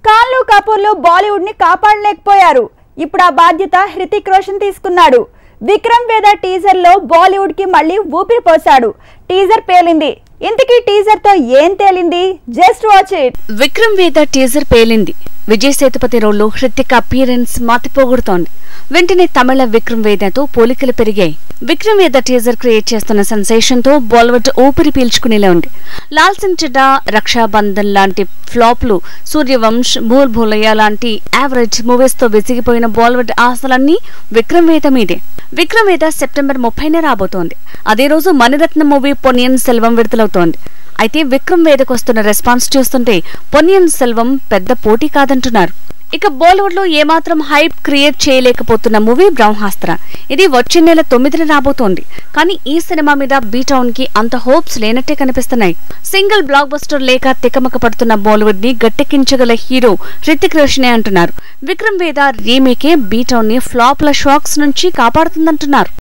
కాన్లు కపూర్లు బాలీవుడ్ ని కాపాడలేకపోయారు. ఇప్పుడు ఆ బాధ్యత హృతిక్ రోషన్ తీసుకున్నాడు. విక్రమ్ వేద టీజర్ లో బాలీవుడ్ కి మళ్ళీ ఊపిరి పోశాడు. టీజర్ పేలింది. ఇంతకీ టీజర్ తో ఏం తేలింది? Just watch it. విక్రమ్ వేద టీజర్ పేలింది. విజయ్ సేతుపతి రోల్లో హృతిక్ అపియరెన్స్ మాతిపోగొడుతోంది. వెంటనే తమిళ విక్రమ్ వేదతో పోలికలు పెరిగాయి. విక్రమ్ వేద టీజర్ క్రియేట్ చేస్తున్న సెన్సేషన్ తో బాలీవుడ్ ఊపిరి పీల్చుకునేలా ఉంది. లాల్ సింగ్ చెడ్డా, రక్షాబంధన్ లాంటి ఫ్లాప్లు, సూర్యవంశ్, భూల్ భూలయ్య లాంటి యావరేజ్ మూవీస్ తో విసిగిపోయిన బాలీవుడ్ ఆశలన్నీ విక్రమ్ వేద మీదే. విక్రమ్ వేద సెప్టెంబర్ 30న రాబోతోంది. అదే రోజు మణిరత్నం మూవీ పొన్నియిన్ సెల్వం విడుదలవుతోంది. అయితే విక్రమ్ వేదకు వస్తున్న రెస్పాన్స్ చూస్తుంటే పొన్నియిన్ సెల్వం పెద్ద పోటీ కాదంటున్నారు. ఇక బాలీవుడ్ లో ఏమాత్రం హైప్ క్రియేట్ చేయలేకపోతున్న మూవీ బ్రహ్మాస్త్ర. ఇది వచ్చే నెల 9న రాబోతోంది. కానీ ఈ సినిమా మీద బీటౌన్ కి అంత హోప్స్ లేనట్టే కనిపిస్తున్నాయి. సింగిల్ బ్లాక్ బస్టర్ లేక తికమక పడుతున్న బాలీవుడ్ ని గట్టెక్కించగల హీరో హృతిక్ రోషనే అంటున్నారు. విక్రమ్ వేద రీమేకే బీటౌన్ ని ఫ్లాప్ల షాక్స్ నుంచి కాపాడుతుందంటున్నారు.